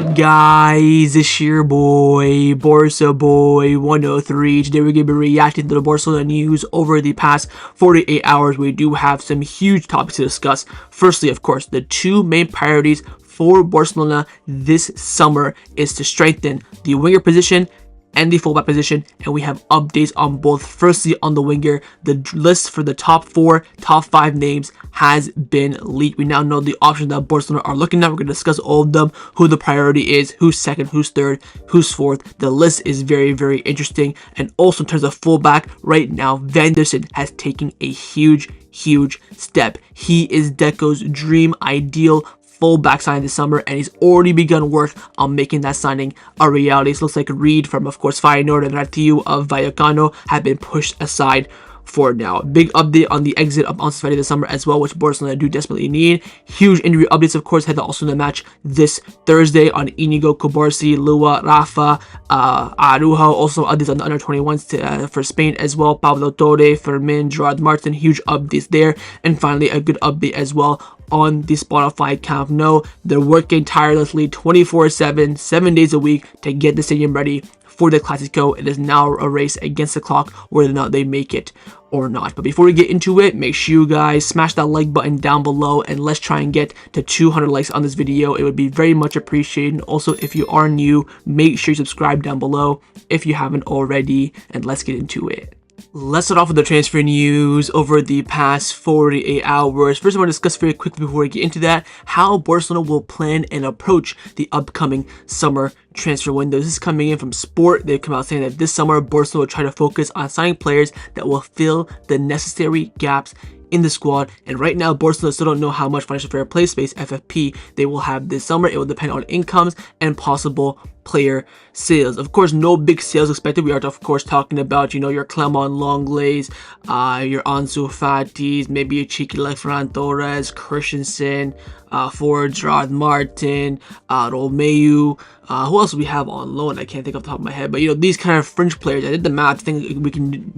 up, guys? It's your boy, Barca Boy 103. Today we're going to be reacting to the Barcelona news over the past 48 hours. We do have some huge topics to discuss. Firstly, of course, the two main priorities for Barcelona this summer is to strengthen the winger position and the fullback position, and we have updates on both. Firstly, on the winger, the list for the top 5 names has been leaked. We now know the options that Barcelona are looking at. We're going to discuss all of them, who the priority is, who's second, who's third, who's fourth. The list is very, very interesting. And also in terms of fullback, right now, Vanderson has taken a huge step. He is Deco's dream ideal fullback signing this summer, and he's already begun work on making that signing a reality. So it looks like Reed from, of course, Feyenoord and Ratiu of Vallecano have been pushed aside for now. Big update on the exit of Ansu Fati this summer as well, which Barcelona do desperately need. Huge injury updates, of course, had also in the match this Thursday on Inigo, Cubarsi, Lua, Rafa, Araujo. Also updates on the under-21s for Spain as well. Pablo Torre, Fermin, Gerard Martin. Huge updates there. And finally, a good update as well on the Spotify Camp Nou. They're working tirelessly 24/7, 7 days a week to get the stadium ready for the Clásico. It is now a race against the clock whether or not they make it or not. But before we get into it, make sure you guys smash that like button down below, and let's try and get to 200 likes on this video. It would be very much appreciated. And also, if you are new, make sure you subscribe down below if you haven't already, and let's get into it. Let's start off with the transfer news over the past 48 hours. First, I want to discuss very quickly before we get into that how Barcelona will plan and approach the upcoming summer transfer window. This is coming in from Sport. They've come out saying that this summer Barcelona will try to focus on signing players that will fill the necessary gaps in the squad. And right now, Barcelona still don't know how much financial fair play space, FFP, they will have this summer. It will depend on incomes and possible player sales. Of course, no big sales expected. We are, of course, talking about, your Clement Lenglet's, your Ansu Fati's, maybe a cheeky like Ferran Torres, Christensen, Ford, Gerard Martin, Romeu. Who else do we have on loan? I can't think off the top of my head. But, these kind of fringe players, I did the math. I think we can,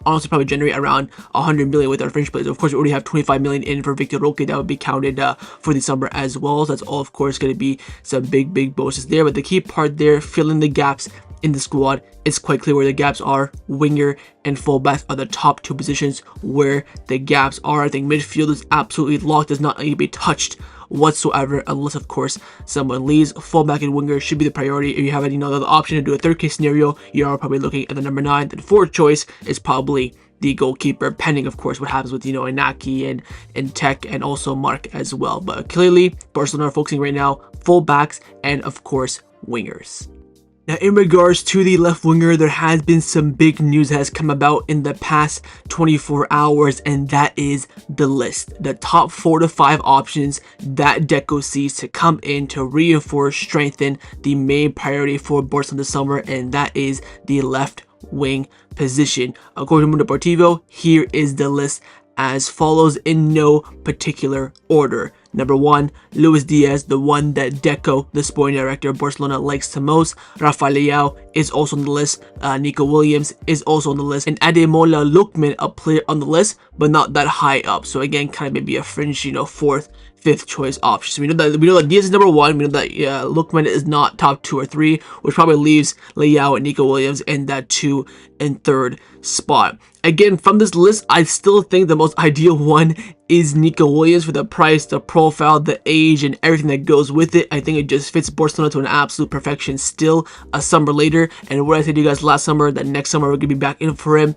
honestly probably generate around 100 million with our fringe players. Of course, we already have 25 million in for Victor Roque. That would be counted for the summer as well. So that's all, of course, going to be some big bonuses there. But the key part there, filling the gaps in the squad, it's quite clear where the gaps are. Winger and fullback are the top two positions where the gaps are. I think midfield is absolutely locked, does not need to be touched whatsoever, unless of course someone leaves. Fullback and winger should be the priority. If you have the option to do a third case scenario, you are probably looking at the number 9. Then fourth choice is probably the goalkeeper, pending of course what happens with Inaki and Tech, and also Mark as well. But clearly Barcelona are focusing right now fullbacks and of course wingers. Now, in regards to the left winger, there has been some big news that has come about in the past 24 hours, and that is the list. The top 4 to 5 options that Deco sees to come in to reinforce, strengthen the main priority for Barcelona this summer, and that is the left wing position. According to Mundo Deportivo, here is the list as follows in no particular order. Number 1, Luis Díaz, the one that Deco, the sporting director of Barcelona, likes the most. Rafael Leão is also on the list. Nico Williams is also on the list. And Ademola Lookman, a player on the list, but not that high up. So again, kind of maybe a fringe, 4th, 5th choice option. So we know that Diaz is number 1. We know that Lookman is not top 2 or 3, which probably leaves Leão and Nico Williams in that 2 and 3rd spot. Again, from this list, I still think the most ideal one is Nico Williams for the price, the profile, the age, and everything that goes with it. I think it just fits Barcelona to an absolute perfection still a summer later. And what I said to you guys last summer, that next summer we're going to be back in for him.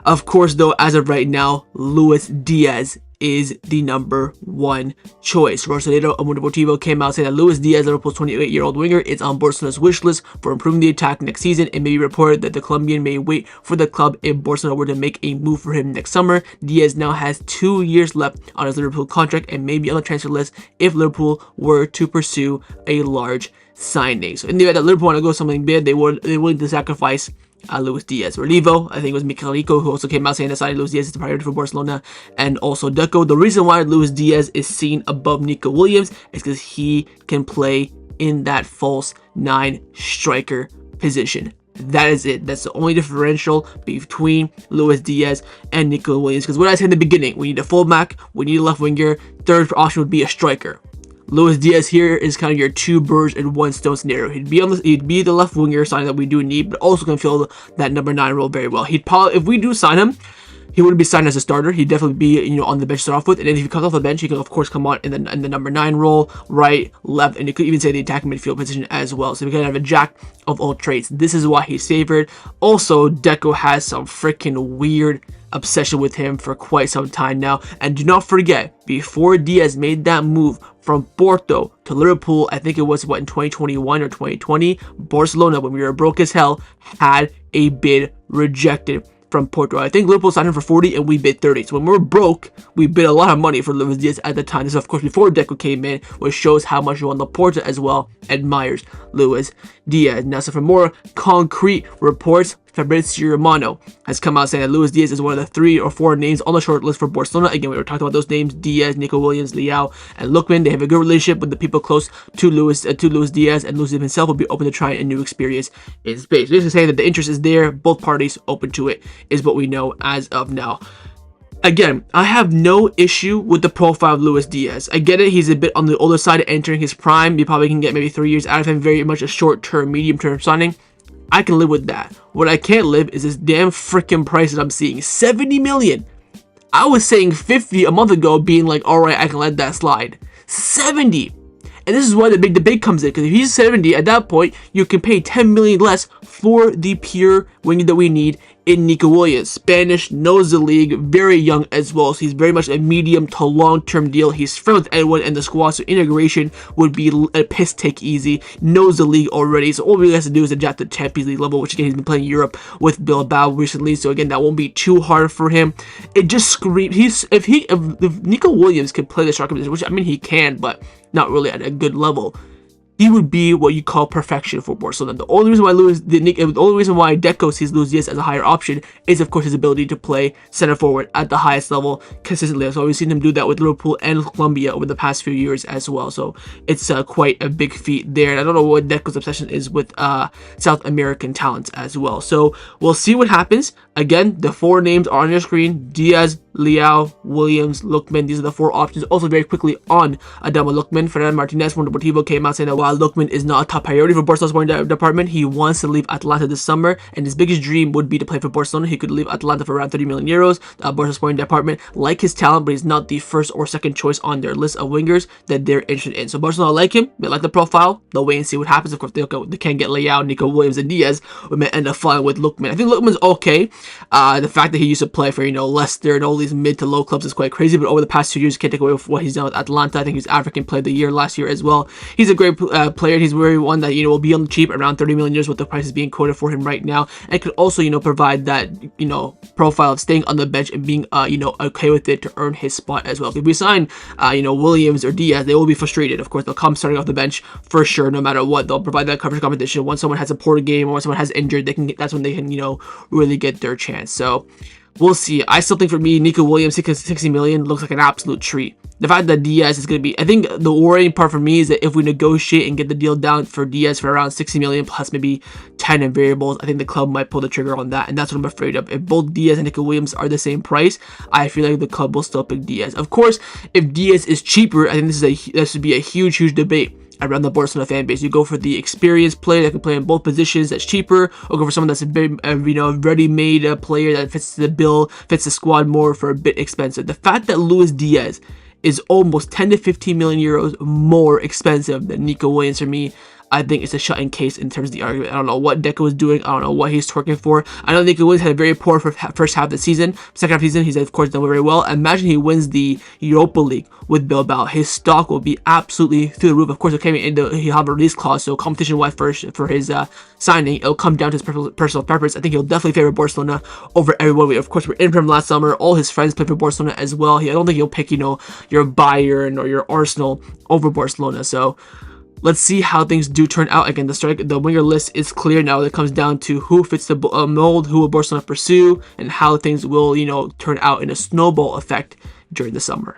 Of course, though, as of right now, Luis Díaz is the number 1 choice. Rosalero of Mundo Deportivo came out saying that Luis Díaz, Liverpool's 28-year-old winger, is on Barcelona's wish list for improving the attack next season. It may be reported that the Colombian may wait for the club if Barcelona were to make a move for him next summer. Díaz now has 2 years left on his Liverpool contract and may be on the transfer list if Liverpool were to pursue a large signing. So in the event that Liverpool want to go something big, they're willing to sacrifice Luis Díaz. Relivo, I think it was Michaelico who also came out saying that signing Luis Díaz is the priority for Barcelona, and also Deco. The reason why Luis Díaz is seen above Nico Williams is because he can play in that false 9 striker position. That is it. That's the only differential between Luis Díaz and Nico Williams. Because what I said in the beginning, we need a fullback, we need a left winger, third option would be a striker. Luis Díaz here is kind of your two birds in one stone scenario. He'd be the left winger signing that we do need, but also can fill that number 9 role very well. He'd probably, if we do sign him, he wouldn't be signed as a starter. He'd definitely be, on the bench to start off with. And then if he comes off the bench, he can of course come on in the number 9 role, right, left, and you could even say the attacking midfield position as well. So we can have a jack of all trades. This is why he's favored. Also, Deco has some freaking weird obsession with him for quite some time now. And do not forget, before Diaz made that move from Porto to Liverpool, I think it was in 2021 or 2020, Barcelona, when we were broke as hell, had a bid rejected from Porto. I think Liverpool signed him for 40 and we bid 30. So when we were broke, we bid a lot of money for Luis Díaz at the time. This is of course before Deco came in, which shows how much Juan Laporta as well admires Luis Díaz. Now, so for more concrete reports, Fabrizio Romano has come out saying that Luis Díaz is one of the 3 or 4 names on the short list for Barcelona. Again, we were talking about those names: Diaz, Nico Williams, Leão, and Lookman. They have a good relationship with the people close to Luis Díaz, and Luis himself will be open to trying a new experience in space. This is saying that the interest is there, both parties open to it, is what we know as of now. Again, I have no issue with the profile of Luis Díaz. I get it, he's a bit on the older side, entering his prime. You probably can get maybe 3 years out of him, very much a short-term, medium-term signing. I can live with that. What I can't live is this damn freaking price that I'm seeing. 70 million. I was saying 50 a month ago, being like, alright, I can let that slide. 70. And this is why the big debate comes in, because if he's 70, at that point, you can pay 10 million less for the pure wing that we need in Nico Williams. Spanish, knows the league, very young as well, so he's very much a medium to long-term deal. He's friends with everyone in the squad, so integration would be a piss take easy. Knows the league already, so all he has to do is adapt to Champions League level, which again, he's been playing Europe with Bilbao recently, so again, that won't be too hard for him. It just screams, if Nico Williams can play the striker position, which I mean he can, but not really at a good level, he would be what you call perfection for Barcelona. The only reason why Deco sees Luis Díaz as a higher option is, of course, his ability to play center forward at the highest level consistently. So we've seen him do that with Liverpool and Colombia over the past few years as well. So it's quite a big feat there. And I don't know what Deco's obsession is with South American talents as well. So we'll see what happens. Again, the 4 names are on your screen: Diaz, Leão, Williams, Lookman. These are the 4 options. Also, very quickly on Ademola Lookman, Fernando Martinez from Deportivo came out saying that while Lookman is not a top priority for Barcelona's sporting department, he wants to leave Atalanta this summer, and his biggest dream would be to play for Barcelona. He could leave Atalanta for around 30 million euros. Barcelona's sporting department like his talent, but he's not the first or second choice on their list of wingers that they're interested in. So Barcelona like him, they like the profile. They'll wait and see what happens. Of course, they can't get Leão, Nico Williams, and Diaz. We may end up flying with Lookman. I think Lookman's okay. The fact that he used to play for Leicester and all these mid to low clubs is quite crazy, but over the past 2 years, you can't take away with what he's done with Atalanta. I think he's African Player of the Year last year as well. He's a great player. He's very one that will be on the cheap, around 30 million euros, what the price is being quoted for him right now, and could also provide that profile of staying on the bench and being okay with it to earn his spot as well. If we sign Williams or Diaz, they will be frustrated. Of course, they'll come starting off the bench for sure, no matter what. They'll provide that coverage competition. Once someone has a poor game or when someone has injured, that's when they can really get their chance. So we'll see. I still think for me, Nico Williams, 60 million looks like an absolute treat. The fact that Diaz is going to be, I think the worrying part for me is that if we negotiate and get the deal down for Diaz for around 60 million plus maybe 10 in variables, I think the club might pull the trigger on that, and that's what I'm afraid of. If both Diaz and Nico Williams are the same price, I feel like the club will still pick Diaz. Of course, if Diaz is cheaper, I think this would be a huge debate around the Barcelona fan base. You go for the experienced player that can play in both positions that's cheaper, or go for someone that's a bit, ready-made player that fits the bill, fits the squad more for a bit expensive. The fact that Luis Díaz is almost 10 to 15 million euros more expensive than Nico Williams for me, I think it's a shut-in case in terms of the argument. I don't know what Deco is doing. I don't know what he's twerking for. I know Nico Williams had a very poor first half of the season. Second half of the season, he's of course done very well. Imagine he wins the Europa League with Bilbao. His stock will be absolutely through the roof. Of course, it came in he had a release clause, so competition-wise for his signing, it'll come down to his personal preference. I think he'll definitely favor Barcelona over everyone. Of course, we're in from last summer. All his friends play for Barcelona as well. I don't think he'll pick your Bayern or your Arsenal over Barcelona. So let's see how things do turn out. Again, the winger list is clear now. It comes down to who fits the mold, who will Barcelona pursue, and how things will, turn out in a snowball effect during the summer.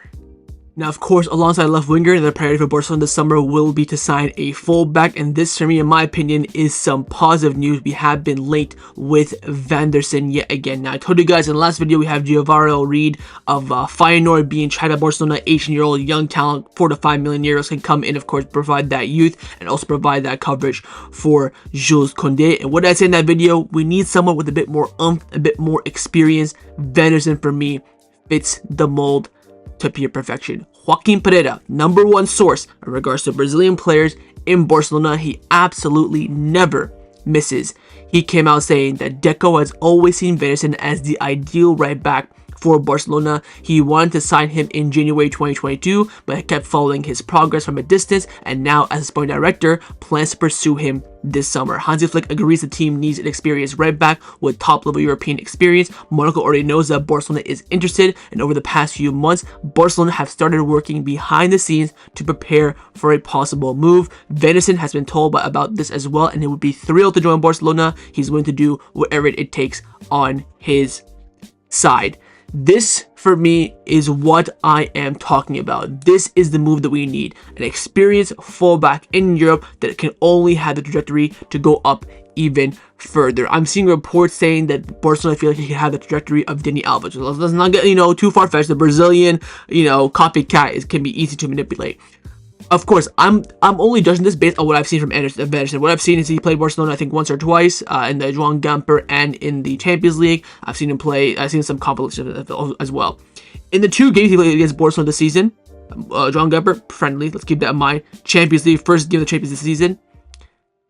Now, of course, alongside left winger, the priority for Barcelona this summer will be to sign a fullback, and this, for me, in my opinion, is some positive news. We have been linked with Vanderson yet again. Now, I told you guys in the last video, we have Giovanni Reid of Feyenoord being tried at Barcelona, 18-year-old young talent, 4 to 5 million euros, can come in, of course, provide that youth, and also provide that coverage for Jules Koundé. And what did I say in that video? We need someone with a bit more oomph, a bit more experience. Vanderson, for me, fits the mold to pure perfection. Joaquin Pereira, #1 source in regards to Brazilian players in Barcelona. He absolutely never misses. He came out saying that Deco has always seen Vanderson as the ideal right back for Barcelona. He wanted to sign him in January 2022, but kept following his progress from a distance, and now as a sporting director, plans to pursue him this summer. Hansi Flick agrees the team needs an experienced right back with top-level European experience. Monaco already knows that Barcelona is interested, and over the past few months, Barcelona have started working behind the scenes to prepare for a possible move. Vanderson has been told about this as well, and he would be thrilled to join Barcelona. He's willing to do whatever it takes on his side. This, for me, is what I am talking about. This is the move that we need. An experienced fullback in Europe that can only have the trajectory to go up even further. I'm seeing reports saying that Barcelona feel like he can have the trajectory of Dani Alves. Let's not get, too far-fetched. The Brazilian, copycat can be easy to manipulate. Of course, I'm only judging this based on what I've seen from Vanderson. What I've seen is he played Barcelona, I think, once or twice in the Joan Gamper and in the Champions League. I've seen him play. I've seen some competition as well. In the 2 games he played against Barcelona this season, Joan Gamper, friendly, let's keep that in mind. Champions League, first game of the Champions League season,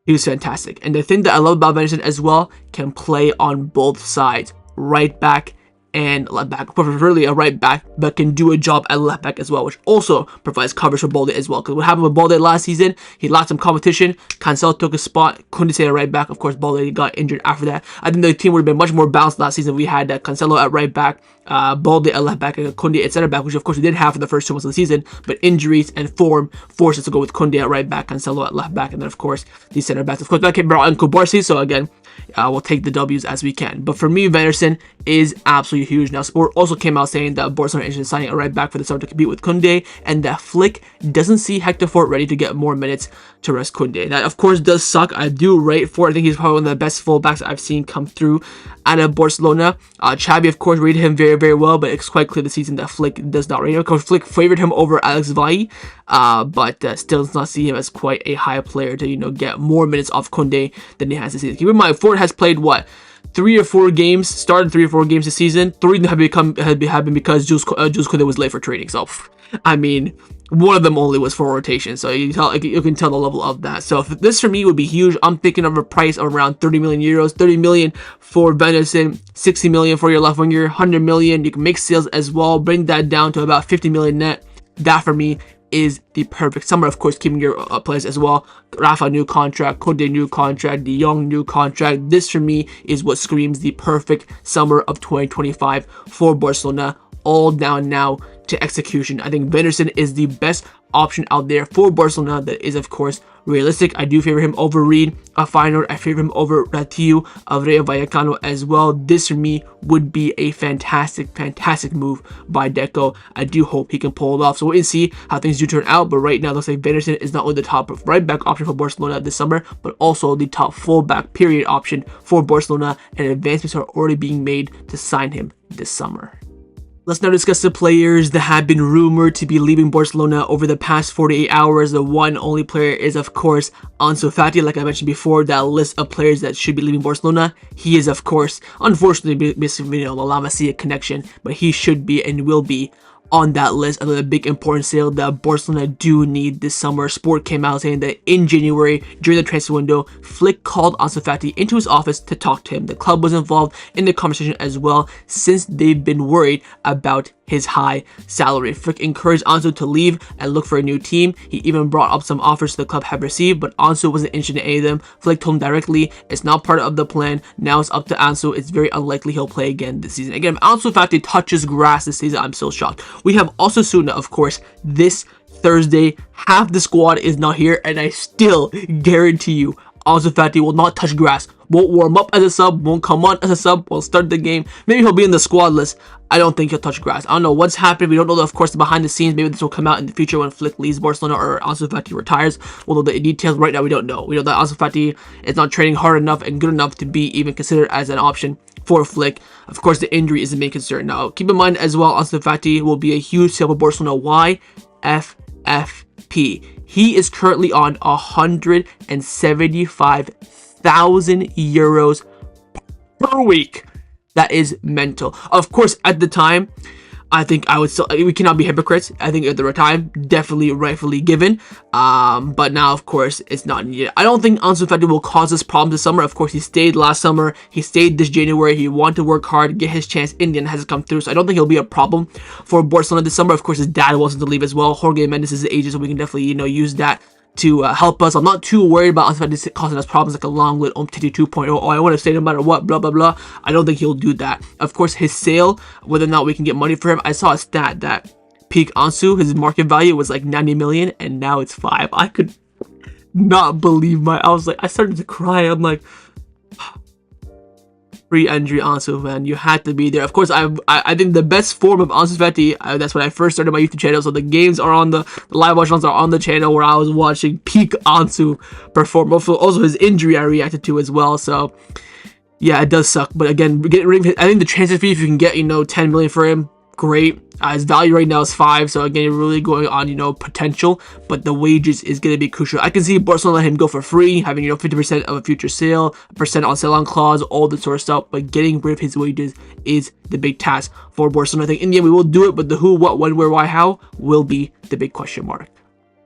he was fantastic. And the thing that I love about Vanderson as well, can play on both sides, right back and left back, preferably a right back, but can do a job at left back as well, which also provides coverage for Balde as well. Because what happened with Balde last season, he lost some competition. Cancelo took a spot, couldn't stay at right back. Of course, Balde got injured after that. I think the team would have been much more balanced last season. We had Cancelo at right back, Balde at left back, and Koundé at center back, which of course we did have for the first 2 months of the season, but injuries and form forced us to go with Koundé at right back, Cancelo at left back, and then of course the center backs. Of course, that came brought in Cubarsi, so again, we'll take the W's as we can. But for me, Vanderson is absolutely huge. Now, Sport also came out saying that Barcelona is interested in signing a right back for the summer to compete with Koundé, and that Flick doesn't see Hector Fort ready to get more minutes to rest Koundé. That, of course, does suck. I do rate Fort. I think he's probably one of the best fullbacks I've seen come through out of Barcelona. Xavi, of course, rated him very, very well, but it's quite clear this season that Flick does not rate him. Of course, Flick favored him over Alex Vai, but still does not see him as quite a high player to, get more minutes off Koundé than he has this season. Keep in mind, Fort has played, 3 or 4 games, started 3 or 4 games this season. 3 of them have been because Jules Koundé was late for training. So, I mean, one of them only was for rotation. So you can tell the level of that. So this for me would be huge. I'm thinking of a price of around 30 million euros, 30 million for Vanderson, 60 million for your left winger, 100 million. You can make sales as well, bring that down to about 50 million net. That for me is the perfect summer. Of course, keeping your players as well. Rafa new contract, Koundé new contract, De Jong new contract. This for me is what screams the perfect summer of 2025 for Barcelona. All down now to execution. I think Vanderson is the best option out there for Barcelona that is, of course, realistic. I do favor him over Reid, a Feyenoord. I favor him over Ratiu of Rayo Vallecano as well. This for me would be a fantastic move by Deco. I do hope he can pull it off. So we'll see how things do turn out. But right now, it looks like Vanderson is not only the top right back option for Barcelona this summer, but also the top fullback period option for Barcelona. And advancements are already being made to sign him this summer. Let's now discuss the players that have been rumored to be leaving Barcelona over the past 48 hours. The one only player is, of course, Ansu Fati. Like I mentioned before, that list of players that should be leaving Barcelona. He is, of course, unfortunately missing, the La Masia connection, but he should be and will be on that list. Another big important sale that Barcelona do need this summer. Sport came out saying that in January, during the transfer window, Flick called Ansu Fati into his office to talk to him. The club was involved in the conversation as well, since they've been worried about his high salary. Flick encouraged Ansu to leave and look for a new team. He even brought up some offers the club had received, but Ansu wasn't interested in any of them. Flick told him directly, it's not part of the plan. Now it's up to Ansu. It's very unlikely he'll play again this season. Again, if Ansu Fati touches grass this season, I'm still shocked. We have Osasuna, of course, this Thursday. Half the squad is not here, and I still guarantee you Ansu Fati will not touch grass, won't warm up as a sub, won't come on as a sub, will start the game. Maybe he'll be in the squad list. I don't think he'll touch grass. I don't know what's happening. We don't know, of course, the behind the scenes. Maybe this will come out in the future when Flick leaves Barcelona or Ansu Fati retires. Although the details right now we don't know. We know that Ansu Fati is not training hard enough and good enough to be even considered as an option for Flick. Of course, the injury is the main concern. Now, keep in mind as well, Ansu Fati will be a huge sale for Barcelona. Why? FFP. He is currently on 175,000 euros per week. That is mental. Of course, at the time, I think I would still, we cannot be hypocrites. I think at the time, definitely rightfully given. But now, of course, it's not needed. I don't think Ansu Fati will cause us problems this summer. Of course, he stayed last summer. He stayed this January. He wanted to work hard, get his chance. Indian hasn't come through. So I don't think he'll be a problem for Barcelona this summer. Of course, his dad wants him to leave as well. Jorge Mendes is agent, so we can definitely, use that to help us. I'm not too worried about Ansu Fati causing us problems like a long lit Umtiti 2.0. Oh, I want to stay no matter what, blah, blah, blah. I don't think he'll do that. Of course, his sale, whether or not we can get money for him, I saw a stat that peak Ansu, his market value was like 90 million, and now it's 5. I could not believe I started to cry. I'm like, pre-injury Ansu, man, you had to be there. Of course, I think the best form of Ansu Fati, that's when I first started my YouTube channel, so the games are on the live watch ones are on the channel where I was watching peak Ansu perform. Also his injury I reacted to as well, so yeah, it does suck. But again, getting rid of him, I think the transfer fee, if you can get 10 million for him, great. His value right now is 5, so again, you're really going on, potential, but the wages is going to be crucial. I can see Barcelona let him go for free, having, 50% of a future sale, percent on sell-on clause, all that sort of stuff, but getting rid of his wages is the big task for Barcelona. I think in the end, we will do it, but the who, what, when, where, why, how will be the big question mark.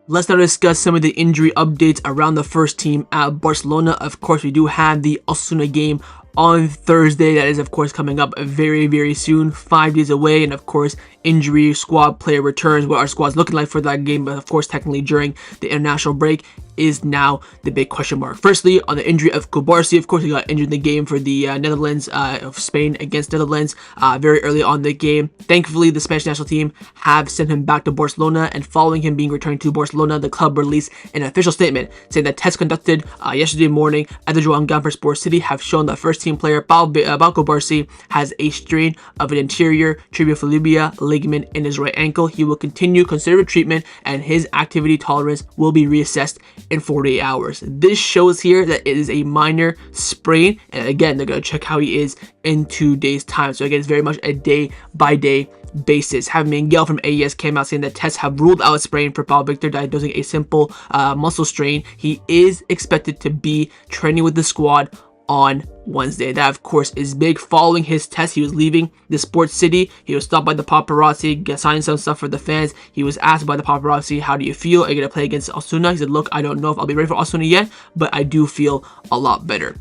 Let's now discuss some of the injury updates around the first team at Barcelona. Of course, we do have the Osasuna game on Thursday. That is, of course, coming up very, very soon, 5 days away. And of course, injury squad player returns, what our squad's looking like for that game, but of course, technically during the international break is now the big question mark. Firstly, on the injury of Cubarsi, of course, he got injured in the game for the Netherlands, of Spain against Netherlands, very early on in the game. Thankfully, the Spanish national team have sent him back to Barcelona, and following him being returned to Barcelona, the club released an official statement saying that tests conducted yesterday morning at the Joan Gamper Sports City have shown that first team player Pau Cubarsi has a strain of an anterior tibiofibula ligament in his right ankle. He will continue conservative treatment, and his activity tolerance will be reassessed in 48 hours. This shows here that it is a minor sprain, and again, they're going to check how he is in 2 days' time. So again, it's very much a day-by-day basis. Having Miguel from AES came out saying that tests have ruled out a sprain for Pau Victor, diagnosing a simple muscle strain. He is expected to be training with the squad on Wednesday. That, of course, is big. Following his test, he was leaving the sports city. He was stopped by the paparazzi, signing some stuff for the fans. He was asked by the paparazzi, how do you feel? Are you going to play against Osasuna? He said, look, I don't know if I'll be ready for Osasuna yet, but I do feel a lot better.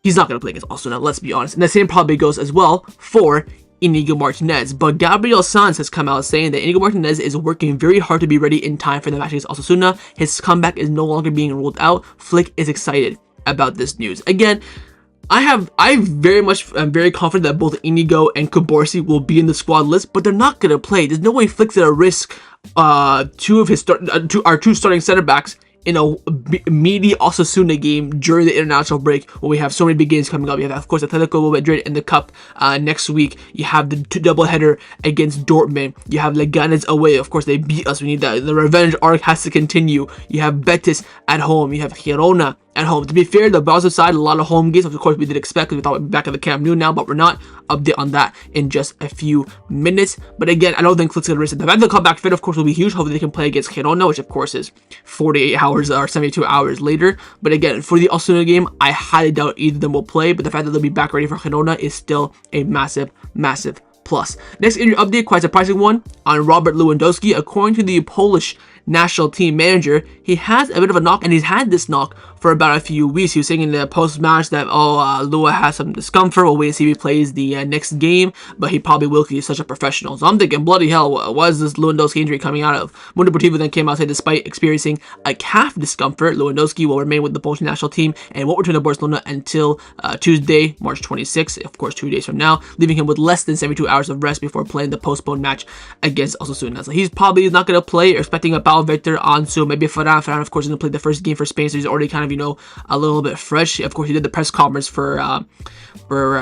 He's not going to play against Osasuna, let's be honest. And the same probably goes as well for Inigo Martinez. But Gabriel Sanz has come out saying that Inigo Martinez is working very hard to be ready in time for the match against Osasuna. His comeback is no longer being ruled out. Flick is excited about this news. Again, I'm very confident that both Inigo and Cubarsi will be in the squad list, but they're not gonna play. There's no way Flick's gonna risk our two starting center backs in a meaty Osasuna game during the international break when we have so many big games coming up. You have, of course, Atletico Madrid in the Cup next week. You have the doubleheader against Dortmund. You have Leganes away. Of course, they beat us. We need that. The revenge arc has to continue. You have Betis at home. You have Girona at home. To be fair, the Barca side, a lot of home games. Of course, we did expect because we thought we'd be back at the Camp Nou now, but we're not. Update on that in just a few minutes. But again, I don't think Flick's going to risk it. The fact that they'll come back fit, of course, will be huge. Hopefully, they can play against Girona, which, of course, is 48 hours or 72 hours later. But again, for the Osasuna game, I highly doubt either of them will play. But the fact that they'll be back ready for Girona is still a massive, massive plus. Next injury update, quite surprising one, on Robert Lewandowski. According to the Polish national team manager, he has a bit of a knock, and he's had this knock for about a few weeks. He was saying in the post-match that, Lua has some discomfort. We'll wait and see if he plays the next game, but he probably will because he's such a professional. So I'm thinking, bloody hell, what is this Lewandowski injury coming out of? Mundo Deportivo then came out and said, despite experiencing a calf discomfort, Lewandowski will remain with the Polish national team and won't return to Barcelona until Tuesday, March 26th, of course, 2 days from now, leaving him with less than 72 hours of rest before playing the postponed match against Osasuna. So he's probably not going to play. You're expecting a Pau Victor, Ansu, maybe Ferran. Ferran, of course, is going to play the first game for Spain, so he's already kind of you know, a little bit fresh. Of course, he did the press conference for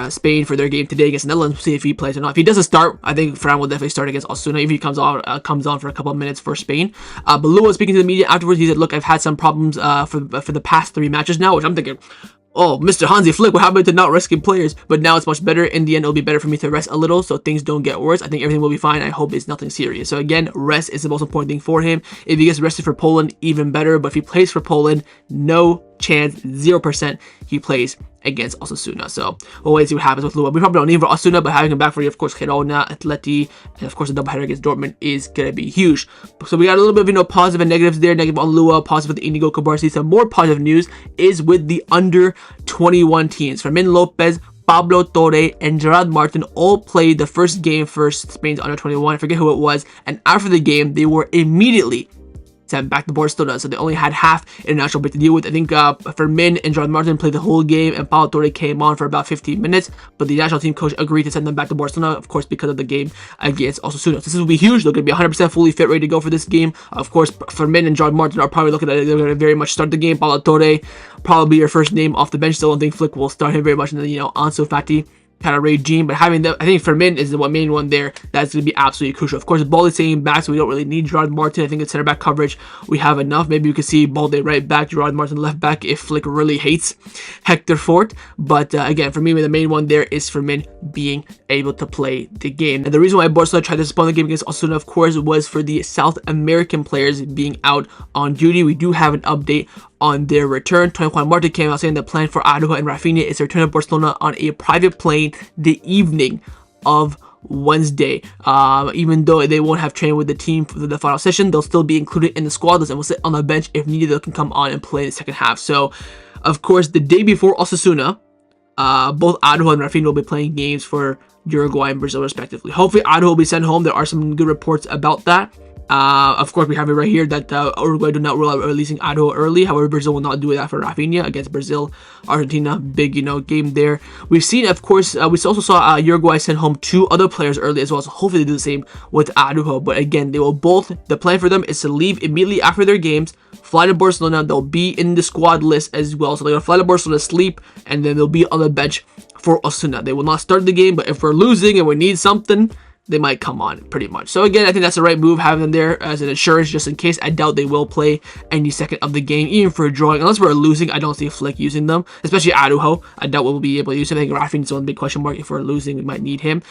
Spain for their game today against the Netherlands. We'll see if he plays or not. If he doesn't start, I think Fran will definitely start against Osasuna if he comes on for a couple of minutes for Spain. But Lua, speaking to the media afterwards, he said, "Look, I've had some problems for the past 3 matches now," which I'm thinking, oh, Mr. Hansi Flick, what happened to not resting players? But now it's much better. In the end, it'll be better for me to rest a little so things don't get worse. I think everything will be fine. I hope it's nothing serious. So again, rest is the most important thing for him. If he gets rested for Poland, even better. But if he plays for Poland, no chance, 0% he plays against Osasuna. So we'll wait and see what happens with Lua. We probably don't need him for Osasuna, but having him back for you, of course, Girona, Atleti, and of course the doubleheader against Dortmund is gonna be huge. So we got a little bit of, you know, positive and negatives there. Negative on Lua, positive with Inigo, Cubarsi. Some more positive news is with the under 21 teams. Fermin Lopez, Pablo Torre, and Gerard Martin all played the first game for Spain's under 21. I forget who it was. And after the game, they were immediately sent back to Barcelona, so they only had half international break to deal with. I think Fermin and Gerard Martin played the whole game, and Pablo Torre came on for about 15 minutes, but the national team coach agreed to send them back to Barcelona, of course, because of the game against Osasuna. So this will be huge. They're going to be 100% fully fit, ready to go for this game. Of course, Fermin and Gerard Martin are probably looking at it. They're going to very much start the game. Pablo Torre, probably your first name off the bench. Still don't think Flick will start him very much in the, you know, Ansu Fati kind of regime, but having them, I think Fermin is the main one there that's going to be absolutely crucial. Of course, Balde staying back, so we don't really need Gerard Martin. I think it's center back coverage we have enough. Maybe we could see Balde right back, Gerard Martin left back if Flick really hates Hector Fort. But again, for me, the main one there is Fermin being able to play the game. And the reason why Barcelona tried to postpone the game against Osasuna, of course, was for the South American players being out on duty. We do have an update on their return. Tony Juan Martin came out saying the plan for Araujo and Rafinha is to return to Barcelona on a private plane the evening of Wednesday. Even though they won't have trained with the team for the final session, they'll still be included in the squad list and will sit on the bench if needed. They can come on and play in the second half. So, of course, the day before Osasuna, both Araujo and Rafinha will be playing games for Uruguay and Brazil respectively. Hopefully Araujo will be sent home. There are some good reports about that. Of course, we have it right here that Uruguay do not rule out releasing Araujo early. However, Brazil will not do that for Rafinha against Brazil. Argentina, big, you know, game there. We've seen, of course, we also saw Uruguay send home 2 other players early as well. So hopefully they do the same with Araujo. But again, they will both, the plan for them is to leave immediately after their games, fly to Barcelona. They'll be in the squad list as well. So they're going to fly to Barcelona, sleep, and then they'll be on the bench for Osasuna. They will not start the game, but if we're losing and we need something, they might come on pretty much. So again, I think that's the right move, having them there as an insurance just in case. I doubt they will play any second of the game, even for a drawing. Unless we're losing, I don't see Flick using them, especially Araujo. I doubt we'll be able to use him. I think Rafinha is one big question mark. If we're losing, we might need him.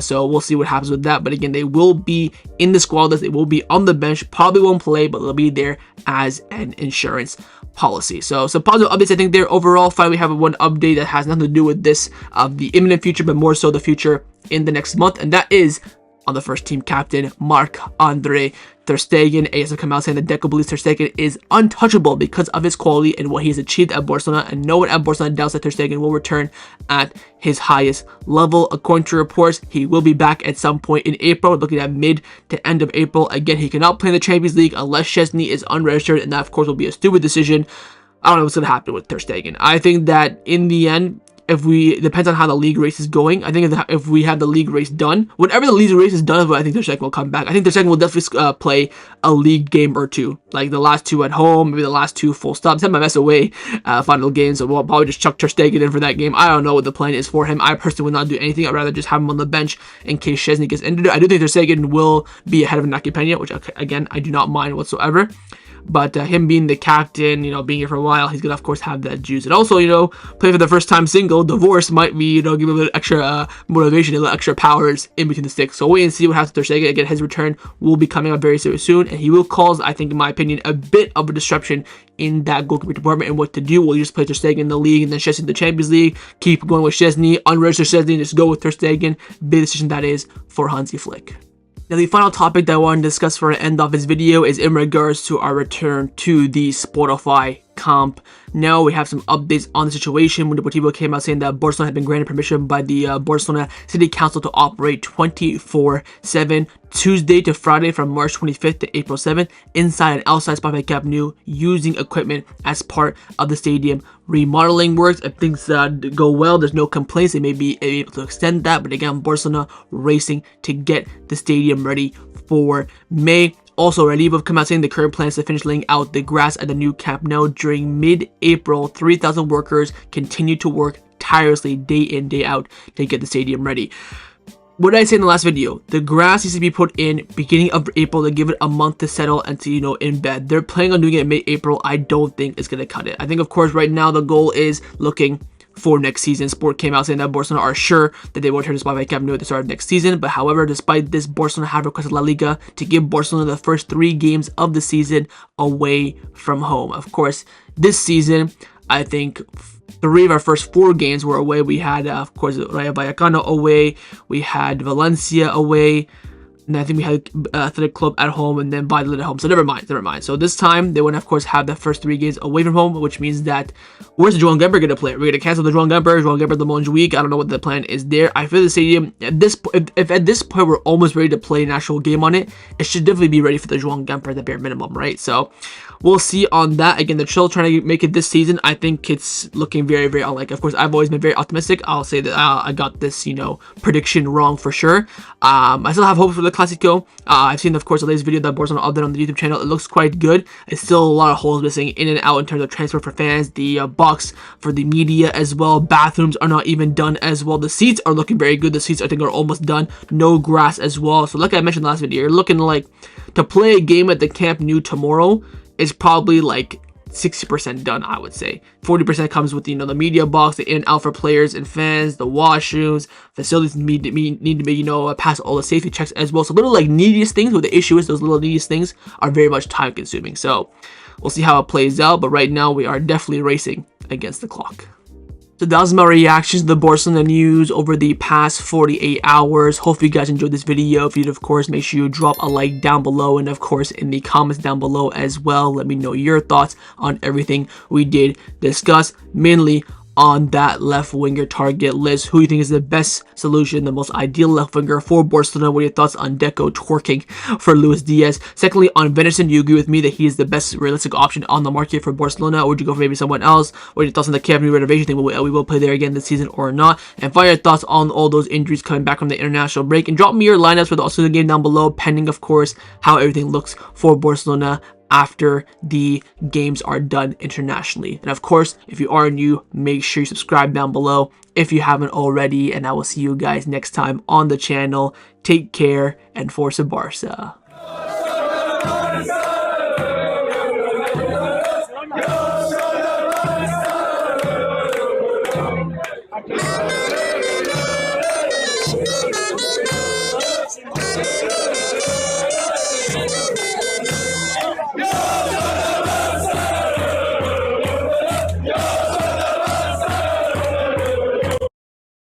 So we'll see what happens with that. But again, they will be in the squad list. They will be on the bench. Probably won't play, but they'll be there as an insurance policy. So some positive updates, I think, there overall. Finally, we have one update that has nothing to do with this of the imminent future, but more so the future in the next month, and that is on the first team captain, Marc-Andre Ter Stegen. AS have come out saying that Deco believes Ter Stegen is untouchable because of his quality and what he has achieved at Barcelona, and no one at Barcelona doubts that Ter Stegen will return at his highest level. According to reports, he will be back at some point in April, looking at mid to end of April. Again, he cannot play in the Champions League unless Szczesny is unregistered, and that, of course, will be a stupid decision. I don't know what's going to happen with Ter Stegen. I think that in the end, depends on how the league race is going. I think if we have the league race done, whenever the league race is done, I think Ter Stegen will come back. I think Ter Stegen will definitely play a league game or 2, like the last 2 at home, maybe the last 2 full stops. Send my mess away final game, so we'll probably just chuck Ter Stegen in for that game. I don't know what the plan is for him. I personally would not do anything. I'd rather just have him on the bench in case Szczesny gets injured. I do think Ter Stegen will be ahead of Naki Peña, which again I do not mind whatsoever. But him being the captain, you know, being here for a while, he's going to, of course, have that juice. And also, you know, play for the first time single, divorce might be, you know, give him a little extra motivation, a little extra powers in between the sticks. So wait and see what happens to Ter Stegen. Again, his return will be coming up very soon, and he will cause, I think, in my opinion, a bit of a disruption in that goalkeeper department and what to do. Will you just play Ter Stegen in the league and then Szczesny in the Champions League? Keep going with Szczesny, unregistered Szczesny, and just go with Ter Stegen. Big decision that is for Hansi Flick. Now, the final topic that I want to discuss for the end of this video is in regards to our return to the Spotify comp. Now we have some updates on the situation when Deportivo came out saying that Barcelona had been granted permission by the Barcelona City Council to operate 24/7 Tuesday to Friday from March 25th to April 7th inside and outside Spotify Camp Nou using equipment as part of the stadium remodeling works. If things go well, there's no complaints, they may be able to extend that, but again, Barcelona racing to get the stadium ready for May. Also, Relief have come out saying the current plans to finish laying out the grass at the new Camp Nou during mid-April. 3,000 workers continue to work tirelessly day in, day out to get the stadium ready. What did I say in the last video? The grass needs to be put in beginning of April to give it a month to settle and to, embed. They're planning on doing it in mid-April. I don't think it's going to cut it. I think, of course, right now the goal is looking for next season. Sport came out saying that Barcelona are sure that they will return to Espai Camp Nou at the start of next season. But however, despite this, Barcelona have requested La Liga to give Barcelona the first 3 games of the season away from home. Of course, this season, I think 3 of our first 4 games were away. We had, of course, Rayo Vallecano away. We had Valencia away. And I think we had Athletic Club at home and then Valladolid at home. So never mind. So this time, they would, of course, have the first 3 games away from home, which means that where's the Joan Gamper going to play? We're going to cancel the Joan Gamper the Montjuic. I don't know what the plan is there. I feel the stadium, if at this point we're almost ready to play an actual game on it, it should definitely be ready for the Joan Gamper at the bare minimum, right? So we'll see on that. Again, they're still trying to make it this season. I think it's looking very, very unlikely. Of course, I've always been very optimistic. I'll say that I got this, prediction wrong for sure. I still have hopes for the Clasico. I've seen, of course, the latest video that Barcelona uploaded on the YouTube channel. It looks quite good. It's still a lot of holes missing in and out in terms of transfer for fans, the box for the media as well. Bathrooms are not even done as well. The seats are looking very good. The seats, I think, are almost done. No grass as well. So like I mentioned last video, you're looking like to play a game at the Camp Nou tomorrow is probably like 60% done, I would say. 40% comes with, the media box, the in and out for players and fans, the washrooms, facilities need to be, pass all the safety checks as well. So little like neediest things, but the issue is those little neediest things are very much time consuming. So we'll see how it plays out, but right now we are definitely racing against the clock. So that was my reactions to the Barcelona news over the past 48 hours. Hopefully you guys enjoyed this video. If you did, of course, make sure you drop a like down below. And of course, in the comments down below as well, let me know your thoughts on everything we did discuss. Mainly on that left winger target list. Who do you think is the best solution, the most ideal left winger for Barcelona? What are your thoughts on Deco twerking for Luis Díaz? Secondly, on Vanderson, do you agree with me that he is the best realistic option on the market for Barcelona, or would you go for maybe someone else? What are your thoughts on the Camp Nou renovation thing? We will play there again this season or not? And find your thoughts on all those injuries coming back from the international break. And drop me your lineups for the Osasuna game down below, pending, of course, how everything looks for Barcelona after the games are done internationally. And of course, if you are new, make sure you subscribe down below if you haven't already, and I will see you guys next time on the channel. Take care, and Forza Barca.